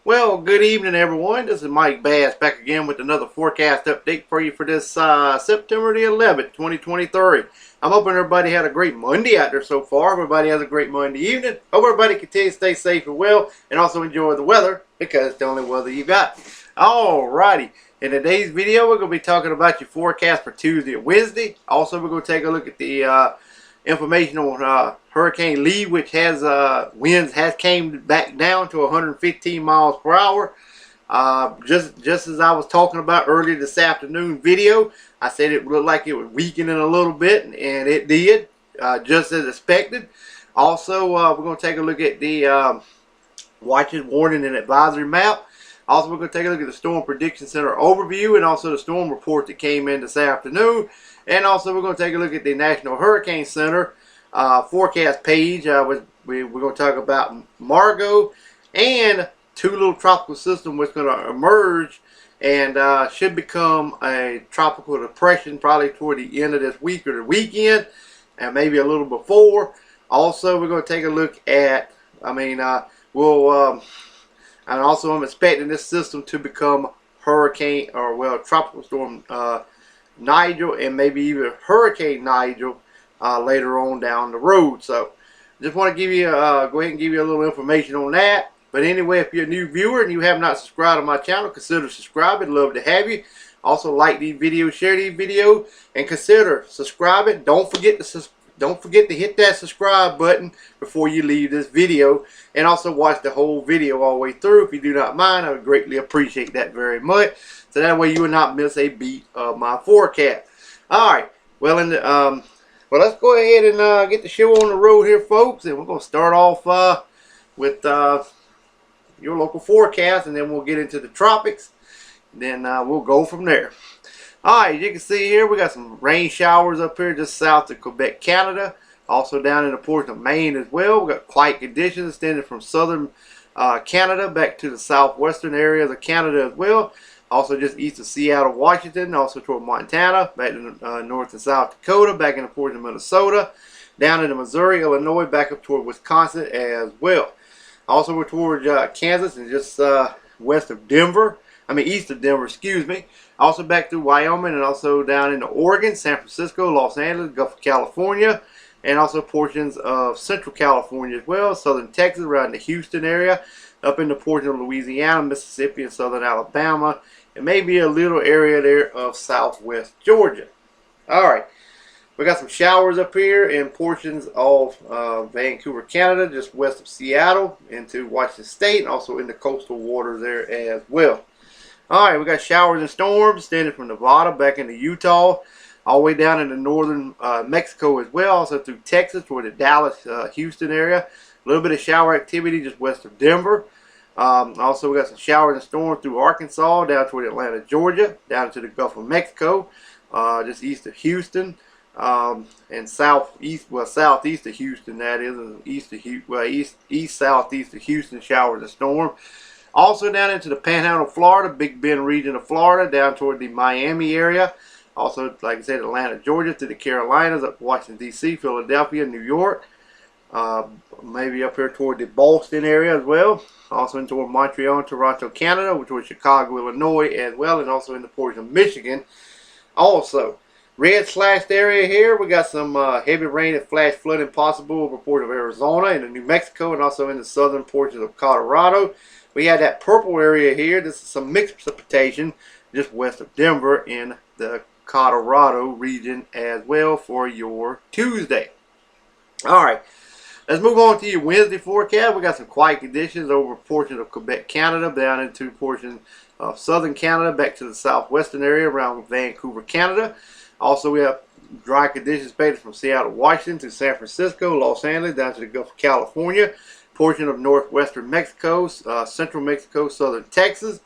Well, good evening, everyone. This is Mike Bass back again with another forecast update for you for this September the 11th, 2023. I'm hoping everybody had a great Monday out there so far. Everybody has a great Monday evening. Hope everybody continues to stay safe and well and also enjoy the weather because it's the only weather you got. Alrighty. In today's video, we're going to be talking about your forecast for Tuesday and Wednesday. Also, we're going to take a look at the information on Hurricane Lee, which has winds has came back down to 115 miles per hour. Just as I was talking about earlier this afternoon video, I said it looked like it was weakening a little bit, and it did, just as expected. Also, we're going to take a look at the watches, warning, and advisory map. Also, we're going to take a look at the Storm Prediction Center overview and also the storm report that came in this afternoon. And also, we're going to take a look at the National Hurricane Center forecast page. We're going to talk about Margot and two little tropical systems which are going to emerge and should become a tropical depression probably toward the end of this week or the weekend, and maybe a little before. Also, we're going to take a look at, and also I'm expecting this system to become hurricane, or well, tropical storm Nigel, and maybe even Hurricane Nigel later on down the road. So just want to give you go ahead and give you a little information on that. But anyway, if you're a new viewer and you have not subscribed to my channel, consider subscribing. Love to have you. Also, like these videos, share these videos, and consider subscribing. Don't forget to hit that subscribe button before you leave this video, and also watch the whole video all the way through. If you do not mind, I would greatly appreciate that very much. So that way you will not miss a beat of my forecast. Alright, well, let's go ahead and get the show on the road here, folks. And we're going to start off with your local forecast, and then we'll get into the tropics. Then we'll go from there. Alright, as you can see here, we got some rain showers up here just south of Quebec, Canada. Also down in the portion of Maine as well. We got quiet conditions extending from southern Canada back to the southwestern areas of Canada as well. Also just east of Seattle, Washington, also toward Montana, back to North and South Dakota, back in the portion of Minnesota, down into Missouri, Illinois, back up toward Wisconsin as well. Also we're toward Kansas and just east of Denver, excuse me. Also back through Wyoming and also down into Oregon, San Francisco, Los Angeles, Gulf of California, and also portions of Central California as well, southern Texas, around the Houston area, up in the portion of Louisiana, Mississippi, and southern Alabama, and maybe a little area there of southwest Georgia. Alright, we got some showers up here in portions of Vancouver, Canada, just west of Seattle, into Washington State, and also in the coastal waters there as well. Alright, we got showers and storms extending from Nevada back into Utah, all the way down into northern Mexico as well, also through Texas toward the Dallas, Houston area. A little bit of shower activity just west of Denver. Also, we got some showers and storms through Arkansas, down toward Atlanta, Georgia, down to the Gulf of Mexico, just east of Houston, and southeast of Houston, that is, and east southeast of Houston, showers and storms. Also down into the Panhandle, Florida, Big Bend region of Florida, down toward the Miami area. Also, like I said, Atlanta, Georgia, to the Carolinas, up to Washington, D.C., Philadelphia, New York. Maybe up here toward the Boston area as well. Also in toward Montreal and Toronto, Canada, which was Chicago, Illinois as well, and also in the portion of Michigan. Also, red slashed area here, we got some heavy rain and flash flooding possible over the port of Arizona and in New Mexico, and also in the southern portions of Colorado. We had that purple area here. This is some mixed precipitation just west of Denver in the Colorado region as well for your Tuesday. Alright, let's move on to your Wednesday forecast. We got some quiet conditions over portions of Quebec, Canada, down into portions of southern Canada, back to the southwestern area around Vancouver, Canada. Also, we have dry conditions expected from Seattle, Washington to San Francisco, Los Angeles, down to the Gulf of California, portion of northwestern Mexico, central Mexico, southern Texas.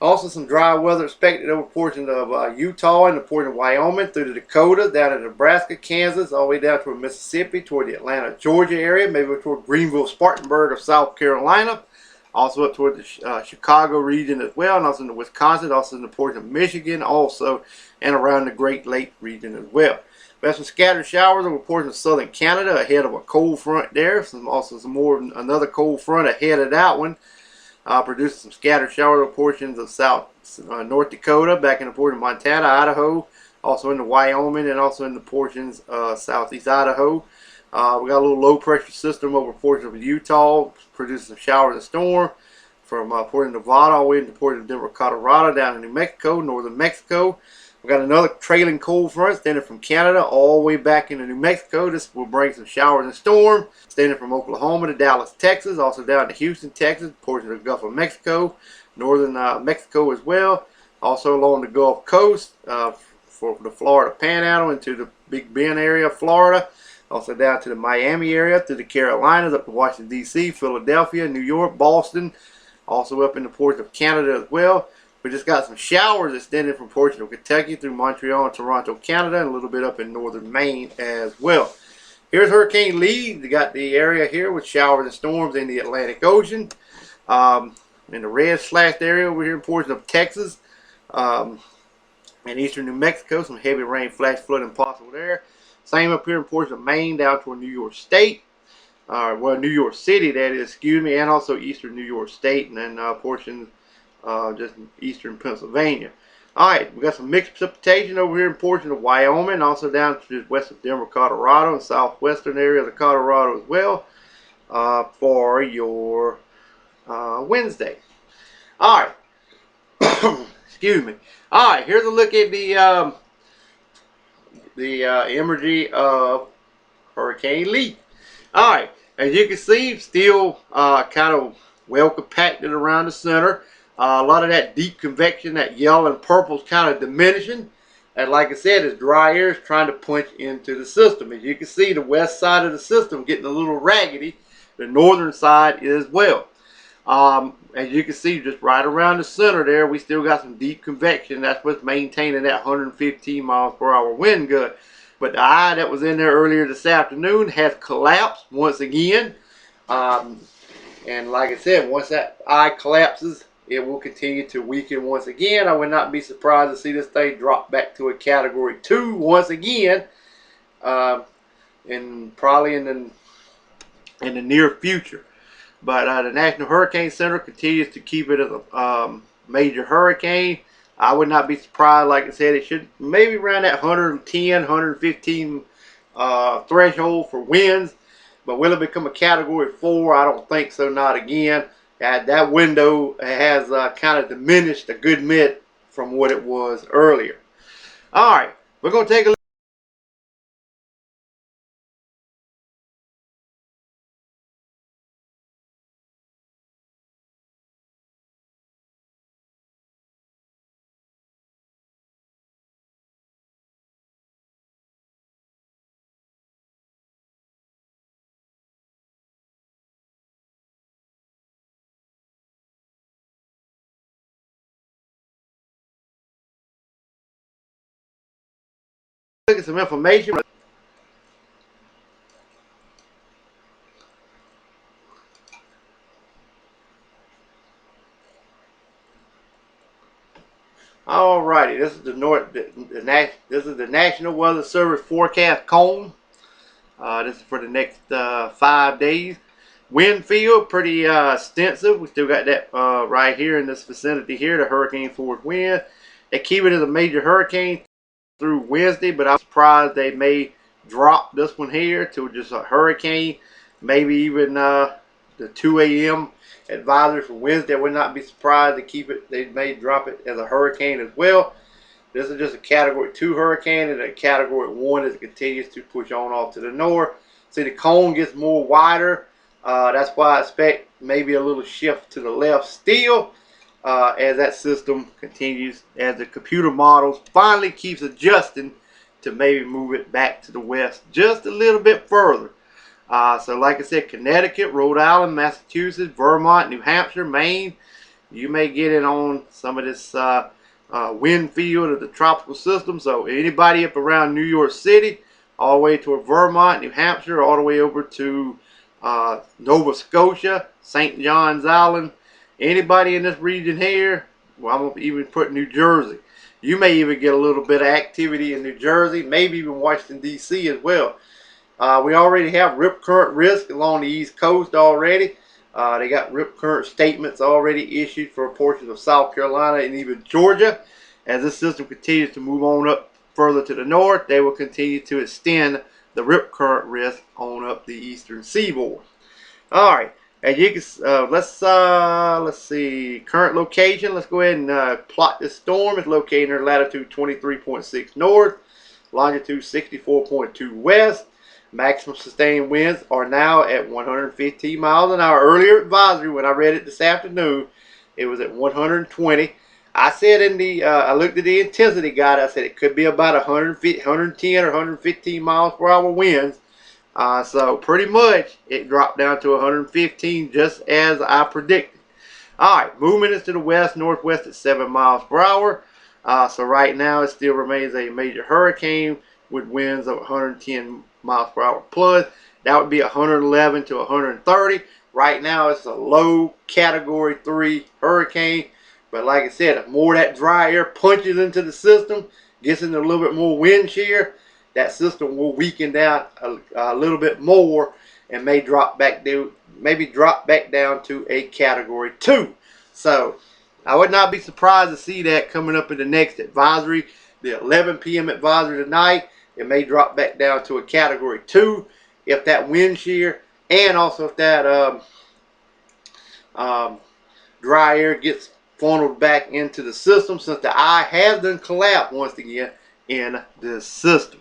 Also some dry weather expected over portions of Utah and the portion of Wyoming through the Dakotas, down to Nebraska, Kansas, all the way down toward Mississippi, toward the Atlanta, Georgia area, maybe toward Greenville, Spartanburg of South Carolina. Also up toward the Chicago region as well, and also in the Wisconsin, also in the portion of Michigan, also, and around the Great Lakes region as well. We have some scattered showers over portions of southern Canada ahead of a cold front there. Another cold front ahead of that one. producing some scattered shower portions of North Dakota, back in the portion of Montana, Idaho, also in the Wyoming, and also in the portions of southeast Idaho. We got a little low pressure system over portions of Utah, producing some showers and storm from portion of Nevada all the way into portion of Denver, Colorado, down in New Mexico, northern Mexico. We got another trailing cold front extending from Canada all the way back into New Mexico. This will bring some showers and storm, extending from Oklahoma to Dallas, Texas, also down to Houston, Texas, portion of the Gulf of Mexico, northern Mexico as well. Also along the Gulf Coast for the Florida Panhandle into the Big Bend area of Florida. Also down to the Miami area, to the Carolinas, up to Washington, D.C., Philadelphia, New York, Boston. Also up in the portion of Canada as well. We just got some showers extending from portion of Kentucky through Montreal and Toronto, Canada, and a little bit up in northern Maine as well. Here's Hurricane Lee. You got the area here with showers and storms in the Atlantic Ocean. In the red slashed area over here in portion of Texas and eastern New Mexico, some heavy rain, flash flooding possible there. Same up here in portion of Maine down toward New York State. Well, New York City, that is, excuse me, and also eastern New York State, and then portions just eastern Pennsylvania. Alright, we got some mixed precipitation over here in portion of Wyoming, also down to just west of Denver, Colorado, and southwestern area of Colorado as well for your Wednesday. Alright, excuse me. Alright, here's a look at the imagery of Hurricane Lee. Alright, as you can see, still kind of well compacted around the center. A lot of that deep convection, that yellow and purple, is kind of diminishing. And like I said, it's dry air is trying to punch into the system. As you can see, the west side of the system getting a little raggedy. The northern side is well. As you can see, just right around the center there, we still got some deep convection. That's what's maintaining that 115 miles per hour wind gust. But the eye that was in there earlier this afternoon has collapsed once again. And like I said, once that eye collapses, it will continue to weaken once again. I would not be surprised to see this thing drop back to a Category 2 once again, and probably in the near future. But the National Hurricane Center continues to keep it as a major hurricane. I would not be surprised, like I said, it should maybe around that 110, 115 threshold for winds. But will it become a Category 4? I don't think so, not again. That window has kind of diminished a good bit from what it was earlier. Alright, we're going to take a look. Look at some information. Alrighty, this is this is the National Weather Service forecast cone. This is for the next 5 days. Wind field pretty extensive. We still got that right here in this vicinity here, the hurricane force wind. They keep it as a major hurricane through Wednesday, but I'm surprised they may drop this one here to just a hurricane. Maybe even the 2 a.m. advisory for Wednesday. I would not be surprised to keep it. They may drop it as a hurricane as well. This is just a Category 2 hurricane and a Category 1 as it continues to push on off to the north. See, the cone gets more wider. That's why I expect maybe a little shift to the left still as that system continues, as the computer models finally keeps adjusting to maybe move it back to the west just a little bit further. So like I said, Connecticut, Rhode Island, Massachusetts, Vermont, New Hampshire, Maine, you may get in on some of this wind field of the tropical system. So anybody up around New York City, all the way to Vermont, New Hampshire, all the way over to Nova Scotia, St. John's Island, anybody in this region here, well, I'm going to even put New Jersey. You may even get a little bit of activity in New Jersey, maybe even Washington, D.C. as well. We already have rip current risk along the East Coast already. They got rip current statements already issued for portions of South Carolina and even Georgia. As this system continues to move on up further to the north, they will continue to extend the rip current risk on up the eastern seaboard. All right, and you can let's see current location. Let's go ahead and plot this storm. It's located near latitude 23.6 north, longitude 64.2 west. Maximum sustained winds are now at 115 miles an hour. Earlier advisory, when I read it this afternoon, it was at 120. I said in the I looked at the intensity guide. I said it could be about 110 or 115 miles per hour winds. So pretty much it dropped down to 115 just as I predicted. Alright, movement is to the west, northwest at 7 miles per hour. So right now it still remains a major hurricane with winds of 110 miles per hour plus. That would be 111 to 130. Right now it's a low category 3 hurricane. But like I said, if more of that dry air punches into the system, gets into a little bit more wind shear, that system will weaken down a little bit more and may drop back down, to a category 2. So I would not be surprised to see that coming up in the next advisory, the 11 p.m. advisory tonight. It may drop back down to a category 2 if that wind shear and also if that dry air gets funneled back into the system, since the eye has done collapsed once again in this system.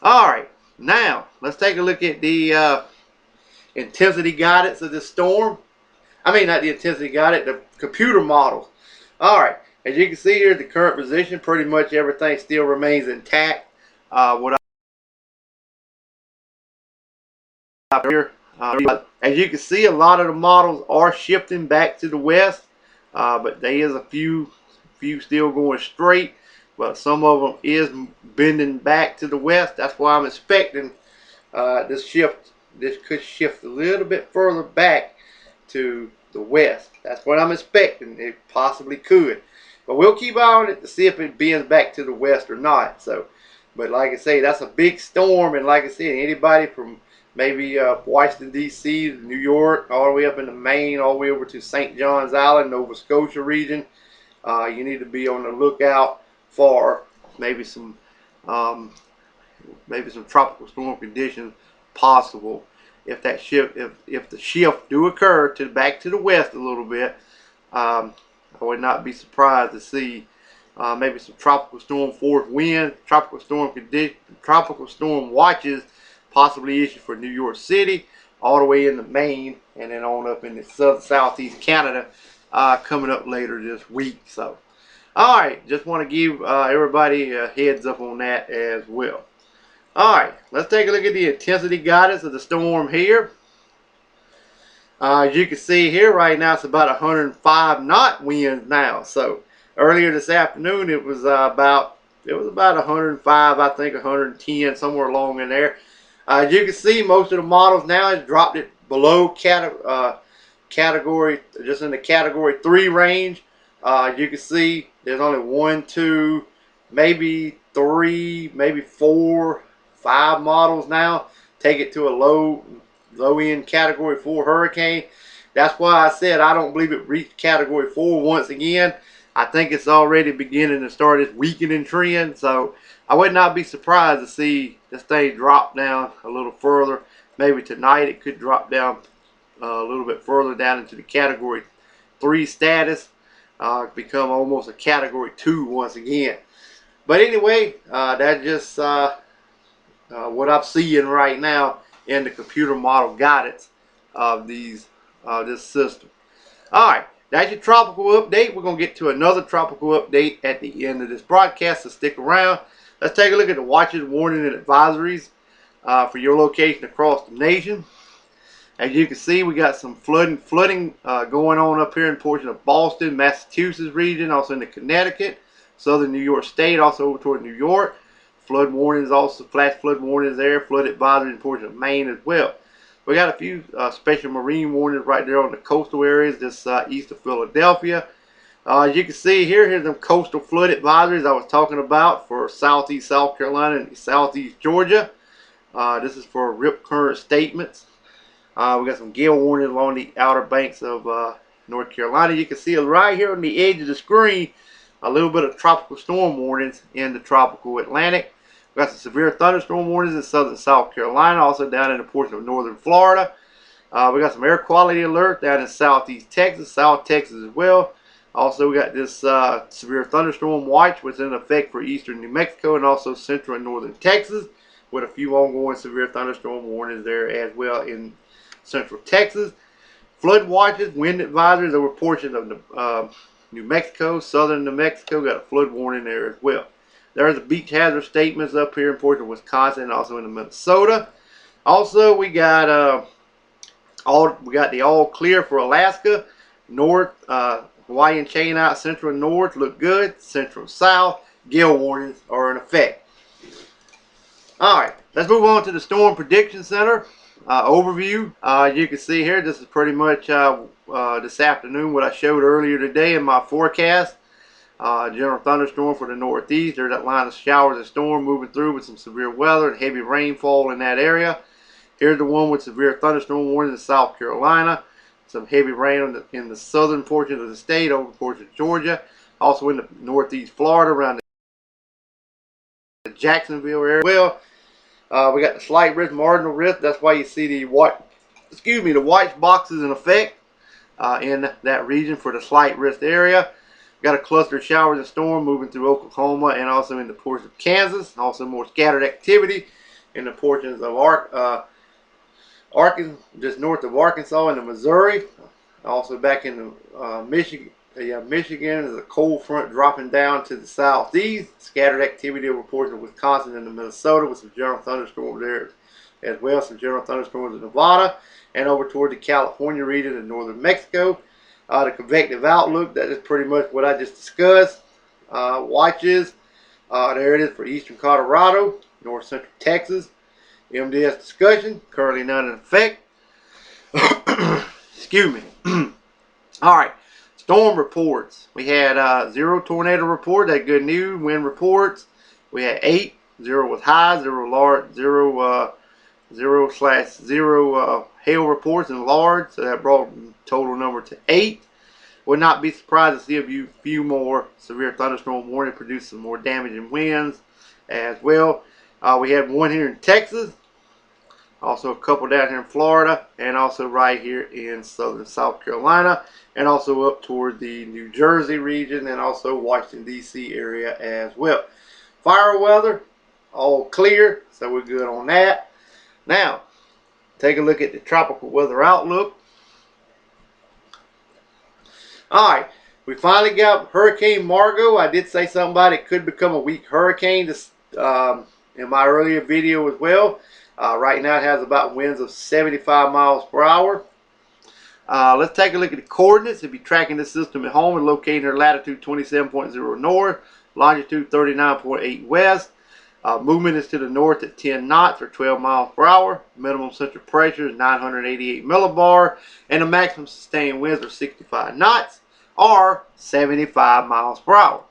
Alright, now let's take a look at the intensity guidance of this storm. I mean, not the intensity guidance, the computer models. Alright, as you can see here, the current position, pretty much everything still remains intact. As you can see, a lot of the models are shifting back to the west, but there is a few still going straight, but some of them is bending back to the west. That's why I'm expecting this could shift a little bit further back to the west. That's what I'm expecting. It possibly could, but we'll keep eye on it to see if it bends back to the west or not. So, but like I say, that's a big storm, and like I said, anybody from maybe Washington D.C., New York, all the way up into Maine, all the way over to St. John's Island, Nova Scotia region, you need to be on the lookout for maybe some tropical storm conditions possible. If that shift, if the shift do occur to back to the west a little bit, I would not be surprised to see maybe some tropical storm force wind, tropical storm watches possibly issued for New York City, all the way into Maine, and then on up into southeast Canada coming up later this week. So, alright, just want to give everybody a heads up on that as well. Alright, let's take a look at the intensity guidance of the storm here. As you can see here, right now it's about 105 knot winds now. So earlier this afternoon it was about 105, I think 110, somewhere along in there. As you can see, most of the models now has dropped it below category, just in the category 3 range. As you can see, there's only 1, 2, maybe 3, maybe 4, 5 models now take it to a low end category 4 hurricane. That's why I said I don't believe it reached category 4 once again. I think it's already beginning to start its weakening trend. So I would not be surprised to see this thing drop down a little further. Maybe tonight it could drop down a little bit further down into the category 3 status, become almost a category 2 once again. But anyway, that's just what I'm seeing right now in the computer model guidance of this system. Alright, that's your tropical update. We're going to get to another tropical update at the end of this broadcast, so stick around. Let's take a look at the watches, warning, and advisories for your location across the nation. As you can see, we got some flooding going on up here in a portion of Boston, Massachusetts region, also in the Connecticut, southern New York State, also over toward New York. Flood warnings, also flash flood warnings there, flood advisory in a portion of Maine as well. We got a few special marine warnings right there on the coastal areas, just east of Philadelphia. As you can see here, here's them coastal flood advisories I was talking about for southeast South Carolina and southeast Georgia. This is for rip current statements. We got some gale warnings along the outer banks of North Carolina. You can see right here on the edge of the screen a little bit of tropical storm warnings in the tropical Atlantic. We got some severe thunderstorm warnings in southern South Carolina, also down in a portion of northern Florida. We got some air quality alert down in southeast Texas, South Texas as well. Also, we got this severe thunderstorm watch, which is in effect for eastern New Mexico and also central and northern Texas, with a few ongoing severe thunderstorm warnings there as well in central Texas. Flood watches, wind advisories over portions of New Mexico, southern New Mexico, got a flood warning there as well. There's the beach hazard statements up here in portion of Wisconsin and also in Minnesota. Also, we got the all clear for Alaska, north, Hawaiian chain out, central and north look good, central south, gale warnings are in effect. Alright, let's move on to the Storm Prediction Center overview. You can see here, this is pretty much this afternoon what I showed earlier today in my forecast. General thunderstorm for the northeast. There's that line of showers and storm moving through with some severe weather and heavy rainfall in that area. Here's the one with severe thunderstorm warnings in South Carolina. Some heavy rain in the southern portion of the state, over portion of Georgia. Also in the northeast Florida, around the Jacksonville area. Well, we got the slight risk, marginal risk. That's why you see the white boxes in effect in that region for the slight risk area. Got a cluster of showers and storm moving through Oklahoma and also in the portion of Kansas. Also more scattered activity in the portions of Arkansas, just north of Arkansas and the Missouri. Also back in Michigan. Michigan is a cold front dropping down to the southeast. Scattered activity over portions of Wisconsin and the Minnesota with some general thunderstorms there as well. Some general thunderstorms in Nevada and over toward the California region and northern Mexico. The convective outlook, that is pretty much what I just discussed. Watches, there it is for eastern Colorado, north central Texas. MDS discussion, currently not in effect. Excuse me. Alright, storm reports. We had 0 tornado report, that good news. Wind reports, we had 8. 0 was high, 0 large, 0/0 hail reports and large, so that brought the total number to 8. Would not be surprised to see a few more severe thunderstorm warning produce some more damaging winds as well. We had 1 here in Texas, also a couple down here in Florida, and also right here in southern South Carolina, and also up toward the New Jersey region and also Washington D.C. area as well. Fire weather, all clear, so we're good on that. Now, take a look at the tropical weather outlook. Alright, we finally got Hurricane Margot. I did say something about it could become a weak hurricane in my earlier video as well. Right now it has about winds of 75 miles per hour. Let's take a look at the coordinates. If you're tracking this system at home, it's located near latitude 27.0 north, longitude 39.8 west. Movement is to the north at 10 knots or 12 miles per hour. Minimum central pressure is 988 millibar. And the maximum sustained winds are 65 knots or 75 miles per hour.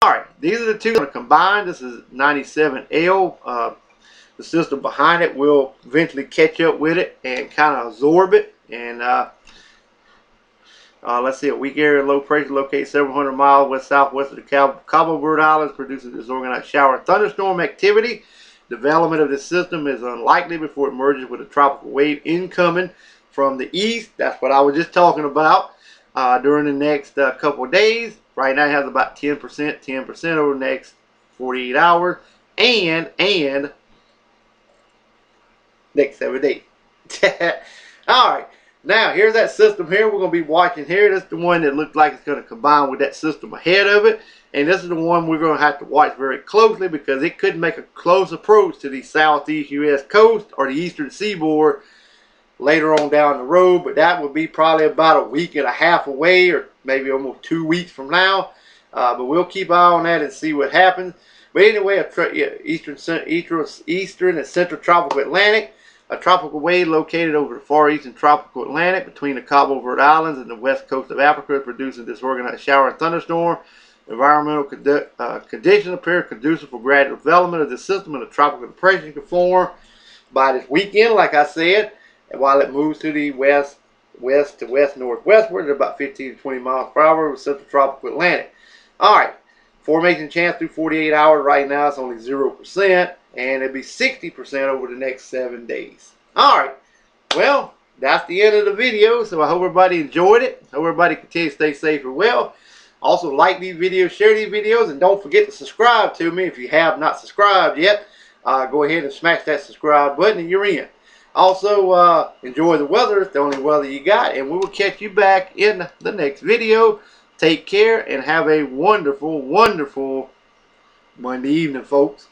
Alright, these are the two combined. This is 97L. The system behind it will eventually catch up with it and kind of absorb it. And let's see, a weak area of low pressure located several hundred miles west-southwest of the Cabo Verde Islands produces disorganized shower and thunderstorm activity. Development of this system is unlikely before it merges with a tropical wave incoming from the east. That's what I was just talking about during the next couple of days. Right now it has about 10% over the next 48 hours and next 7 days. Alright, now here's that system here we're going to be watching here. This is the one that looks like it's going to combine with that system ahead of it. And this is the one we're going to have to watch very closely because it could make a close approach to the southeast U.S. coast or the eastern seaboard later on down the road. But that would be probably about a week and a half away, or maybe almost 2 weeks from now. But we'll keep an eye on that and see what happens. But anyway, eastern and central tropical Atlantic. A tropical wave located over the far eastern tropical Atlantic between the Cabo Verde Islands and the west coast of Africa is producing disorganized shower and thunderstorm. Environmental conditions appear conducive for gradual development of this system, and a tropical depression can form. by this weekend, like I said, and while it moves to the west to west northwestward at about 15 to 20 miles per hour with central tropical Atlantic. All right, formation chance through 48 hours right now is only 0%, and it'll be 60% over the next 7 days. All right, well, that's the end of the video, so I hope everybody enjoyed it. Hope everybody continue to stay safe and well. Also, like these videos, share these videos, and don't forget to subscribe to me if you have not subscribed yet. Go ahead and smash that subscribe button and you're in. Also, enjoy the weather. It's the only weather you got, and we will catch you back in the next video. Take care and have a wonderful, wonderful Monday evening, folks.